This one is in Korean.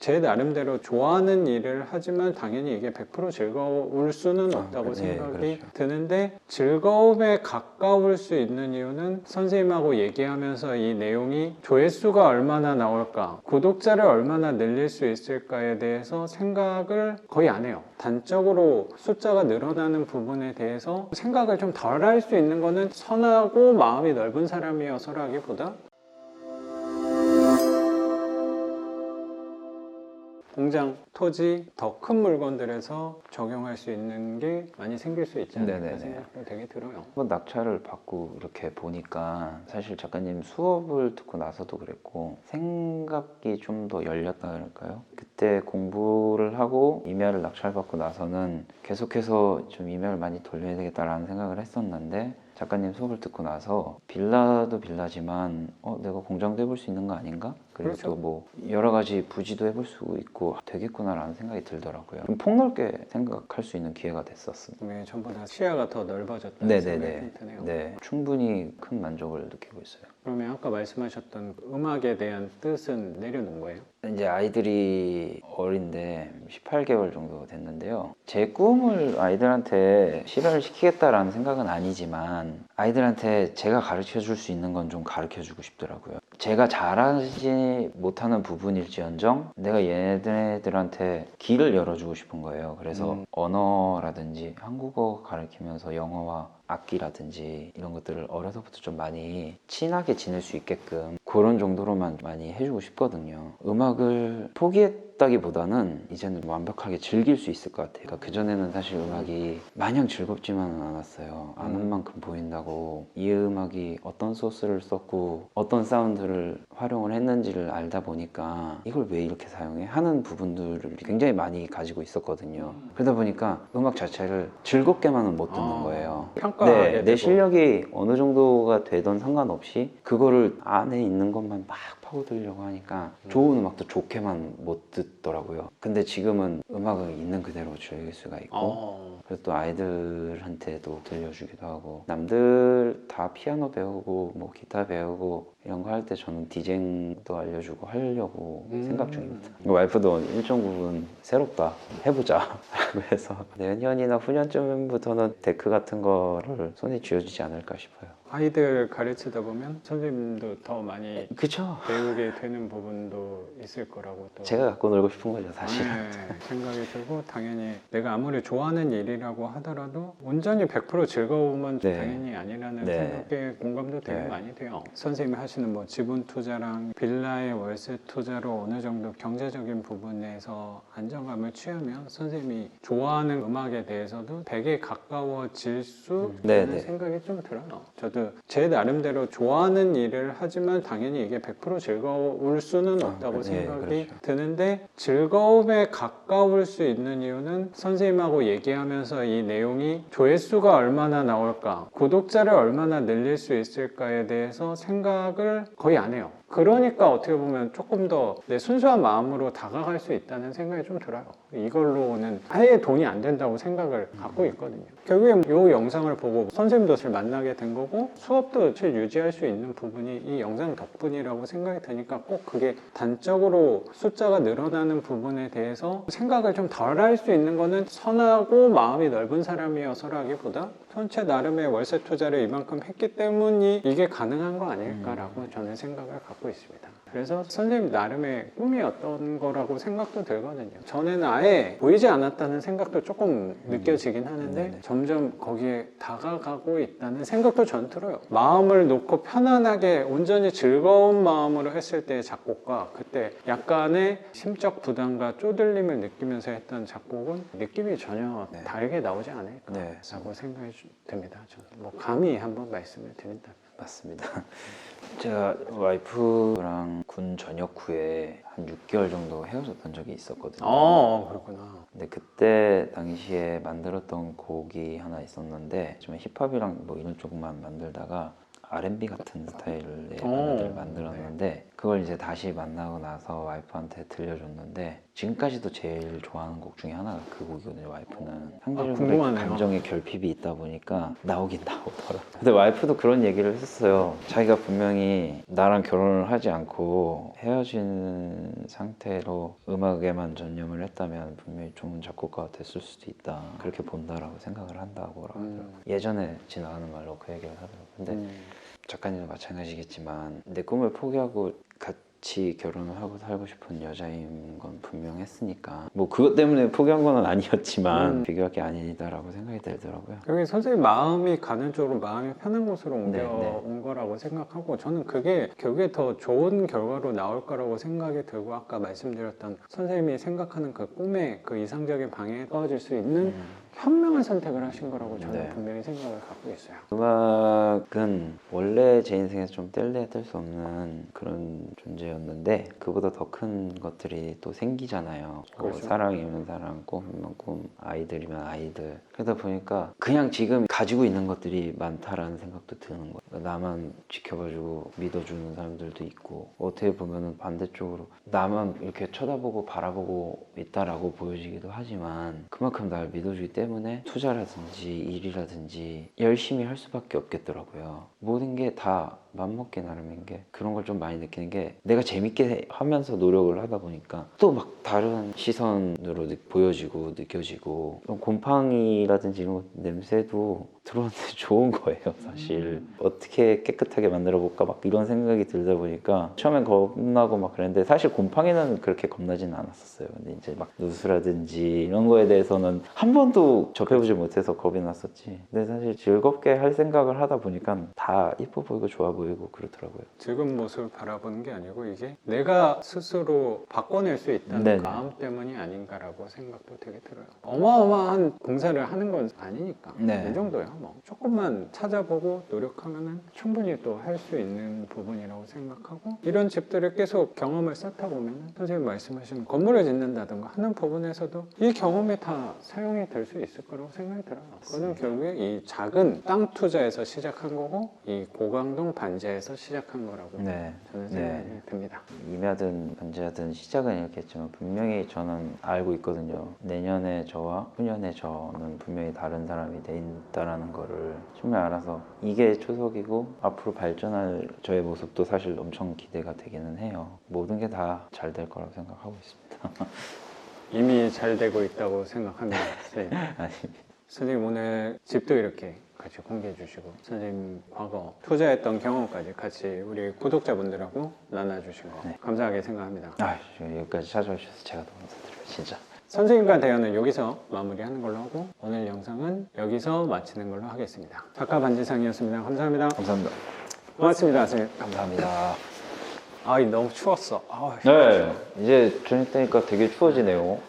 제 나름대로 좋아하는 일을 하지만 당연히 이게 100% 즐거울 수는 없다고 생각이 그렇죠. 드는데, 즐거움에 가까울 수 있는 이유는 선생님하고 얘기하면서 이 내용이 조회수가 얼마나 나올까, 구독자를 얼마나 늘릴 수 있을까에 대해서 생각을 거의 안 해요. 단적으로 숫자가 늘어나는 부분에 대해서 생각을 좀 덜 할 수 있는 거는 선하고 마음이 넓은 사람이어서라기보다 공장, 토지, 더 큰 물건들에서 적용할 수 있는 게 많이 생길 수 있지 않을까 네네네. 생각도 되게 들어요. 한번 낙찰을 받고 이렇게 보니까 사실 작가님 수업을 듣고 나서도 그랬고 생각이 좀 더 열렸다 그럴까요? 그때 공부를 하고 임야를 낙찰받고 나서는 계속해서 좀 임야를 많이 돌려야 되겠다라는 생각을 했었는데, 작가님 수업을 듣고 나서 빌라도 빌라지만 내가 공장도 해볼 수 있는 거 아닌가? 그리고 그렇죠. 또 뭐 여러 가지 부지도 해볼 수 있고 되겠구나라는 생각이 들더라고요. 좀 폭넓게 생각할 수 있는 기회가 됐었습니다. 왜 전보다 시야가 더 넓어졌다는 네네네. 생각이 드네요. 네, 충분히 큰 만족을 느끼고 있어요. 그러면 아까 말씀하셨던 음악에 대한 뜻은 내려놓은 거예요? 이제 아이들이 어린데 18개월 정도 됐는데요. 제 꿈을 아이들한테 실현을 시키겠다라는 생각은 아니지만 아이들한테 제가 가르쳐 줄 수 있는 건 좀 가르쳐 주고 싶더라고요. 제가 잘하지 못하는 부분일지언정 내가 얘네들한테 길을 열어주고 싶은 거예요. 그래서 언어라든지 한국어 가르치면서 영어와 악기라든지 이런 것들을 어려서부터 좀 많이 친하게 지낼 수 있게끔 그런 정도로만 많이 해주고 싶거든요. 음악을 포기했다기보다는 이제는 완벽하게 즐길 수 있을 것 같아요. 그러니까 그전에는 사실 음악이 마냥 즐겁지만은 않았어요. 아는 만큼 보인다고 이 음악이 어떤 소스를 썼고 어떤 사운드를 활용을 했는지를 알다 보니까 이걸 왜 이렇게 사용해? 하는 부분들을 굉장히 많이 가지고 있었거든요. 그러다 보니까 음악 자체를 즐겁게만은 못 듣는 거예요. 평가하게 내 되고. 실력이 어느 정도가 되던 상관없이 그거를 안에 있는 것만 막 파고들려고 하니까 좋은 음악도 좋게만 못 듣더라고요. 근데 지금은 음악을 있는 그대로 즐길 수가 있고 그래서 또 아이들한테도 들려주기도 하고, 남들 다 피아노 배우고 뭐 기타 배우고 이런 거 할 때 저는 디제잉도 알려주고 하려고 생각 중입니다. 와이프도 일정 부분 새롭다 해보자 그래서 내년이나 후년쯤부터는 데크 같은 거를 손에 쥐어주지 않을까 싶어요. 아이들 가르치다 보면 선생님도 더 많이 그쵸? 배우게 되는 부분도 있을 거라고 또 제가 갖고 놀고 싶은 거죠 사실은. 생각이 들고, 당연히 내가 아무리 좋아하는 일이라고 하더라도 온전히 100% 즐거움은 네. 당연히 아니라는 네. 생각에 공감도 되게 네. 많이 돼요. 선생님이 하시는 뭐 지분 투자랑 빌라의 월세 투자로 어느 정도 경제적인 부분에서 안정감을 취하면 선생님이 좋아하는 음악에 대해서도 100에 가까워질 수 네, 있는 네. 생각이 좀 들어요. 저도 제 나름대로 좋아하는 일을 하지만 당연히 이게 100% 즐거울 수는 없다고 네, 생각이 그렇죠. 드는데, 즐거움에 가까울 수 있는 이유는 선생님하고 얘기하면서 이 내용이 조회수가 얼마나 나올까, 구독자를 얼마나 늘릴 수 있을까에 대해서 생각을 거의 안 해요. 그러니까 어떻게 보면 조금 더 내 순수한 마음으로 다가갈 수 있다는 생각이 좀 들어요. 이걸로는 아예 돈이 안 된다고 생각을 갖고 있거든요. 결국엔 이 영상을 보고 선생님도 잘 만나게 된 거고 수업도 잘 유지할 수 있는 부분이 이 영상 덕분이라고 생각이 드니까, 꼭 그게 단적으로 숫자가 늘어나는 부분에 대해서 생각을 좀 덜 할 수 있는 거는 선하고 마음이 넓은 사람이어서라기보다 전체 나름의 월세 투자를 이만큼 했기 때문이 이게 가능한 거 아닐까라고 저는 생각을 갖고 있습니다. 그래서 선생님 나름의 꿈이었던 거라고 생각도 들거든요. 전에는 아예 보이지 않았다는 생각도 조금 느껴지긴 하는데 점점 거기에 다가가고 있다는 생각도 전 들어요. 마음을 놓고 편안하게 온전히 즐거운 마음으로 했을 때의 작곡과 그때 약간의 심적 부담과 쪼들림을 느끼면서 했던 작곡은 느낌이 전혀 다르게 나오지 않을까라고 생각이 듭니다. 저는 뭐 감히 한번 말씀을 드린다면. 맞습니다. 제가 와이프랑 군 전역 후에 한 6개월 정도 헤어졌던 적이 있었거든요. 그렇구나. 근데 그때 당시에 만들었던 곡이 하나 있었는데 좀 힙합이랑 뭐 이런 쪽만 만들다가 R&B 같은 스타일의 오. 발라드를 만들었는데 그걸 이제 다시 만나고 나서 와이프한테 들려줬는데 지금까지도 제일 좋아하는 곡 중에 하나가 그 곡이거든요. 와이프는 상대적으로 궁금하네요. 감정의 결핍이 있다 보니까 나오긴 나오더라. 근데 와이프도 그런 얘기를 했었어요. 자기가 분명히 나랑 결혼을 하지 않고 헤어진 상태로 음악에만 전념을 했다면 분명히 좋은 작곡가가 됐을 수도 있다. 그렇게 본다라고 생각을 한다고 하더라고요. 예전에 지나가는 말로 그 얘기를 하더라고요. 근데 작가님도 마찬가지겠지만 내 꿈을 포기하고 같이 결혼을 하고 살고 싶은 여자인 건 분명했으니까 뭐 그것 때문에 포기한 건 아니었지만 비교할 게 아니다라고 생각이 들더라고요. 여기 선생님 마음이 가는 쪽으로 마음이 편한 곳으로 옮겨온 네. 거라고 생각하고 저는 그게 결국에 더 좋은 결과로 나올 거라고 생각이 들고 아까 말씀드렸던 선생님이 생각하는 그 꿈의 그 이상적인 방향에 떨어질 수 있는 현명한 선택을 하신 거라고 저는 네. 분명히 생각을 갖고 있어요. 음악은 원래 제 인생에서 좀 뗄래야 뗄 수 없는 그런 존재였는데 그보다 더 큰 것들이 또 생기잖아요. 뭐 그렇죠. 사랑이면 사랑, 꿈이면 꿈, 아이들이면 아이들. 그러다 보니까 그냥 지금 가지고 있는 것들이 많다라는 생각도 드는 거예요. 그러니까 나만 지켜봐주고 믿어주는 사람들도 있고 어떻게 보면은 반대쪽으로 나만 이렇게 쳐다보고 바라보고 있다라고 보여지기도 하지만 그만큼 날 믿어주기 때문에 투자라든지 일이라든지 열심히 할 수밖에 없겠더라고요. 모든 게 다 맘먹기 나름인 게 그런 걸 좀 많이 느끼는 게 내가 재밌게 하면서 노력을 하다 보니까 또 막 다른 시선으로 보여지고 느껴지고 곰팡이라든지 이런 것 냄새도 들어왔는데 좋은 거예요 사실. 어떻게 깨끗하게 만들어 볼까 막 이런 생각이 들다 보니까 처음엔 겁나고 막 그랬는데 사실 곰팡이는 그렇게 겁나지는 않았었어요. 근데 이제 막 누수라든지 이런 거에 대해서는 한 번도 접해보지 못해서 겁이 났었지. 근데 사실 즐겁게 할 생각을 하다 보니까 다 이뻐 보이고 좋아 보이고 그렇더라고요. 지금 모습을 바라보는 게 아니고 이게 내가 스스로 바꿔낼 수 있다는 네네. 마음 때문이 아닌가라고 생각도 되게 들어요. 어마어마한 공사를 하는 건 아니니까 네. 이 정도야 뭐 조금만 찾아보고 노력하면은 충분히 또 할 수 있는 부분이라고 생각하고 이런 집들을 계속 경험을 쌓다 보면 선생님 말씀하신 건물을 짓는다든가 하는 부분에서도 이 경험이 다 사용이 될 수 있을 거라고 생각이 들어요. 그거는 결국에 이 작은 땅 투자에서 시작한 거고 이 고강동 반지하에서 시작한 거라고 네. 저는 네. 생각이 듭니다. 임야든 반지하든 시작은 이렇게 했지만 분명히 저는 알고 있거든요. 내년에 저와 후년에 저는 분명히 다른 사람이 돼 있다라는 거를 정말 알아서 이게 초석이고 앞으로 발전할 저의 모습도 사실 엄청 기대가 되기는 해요. 모든 게 다 잘 될 거라고 생각하고 있습니다. 이미 잘 되고 있다고 생각합니다. 네. 아닙니다. 선생님 오늘 집도 이렇게 같이 공개해 주시고 선생님 과거 투자했던 경험까지 같이 우리 구독자분들하고 나눠주신 거 네. 감사하게 생각합니다. 여기까지 찾아와 주셔서 제가 너무 감사드려요. 진짜. 선생님과 대화는 여기서 마무리하는 걸로 하고 오늘 영상은 여기서 마치는 걸로 하겠습니다. 작가 반지상이었습니다. 감사합니다. 감사합니다. 고맙습니다. 선생님. 감사합니다. 아, 너무 추웠어. 아, 네, 이제 저녁 되니까 되게 추워지네요.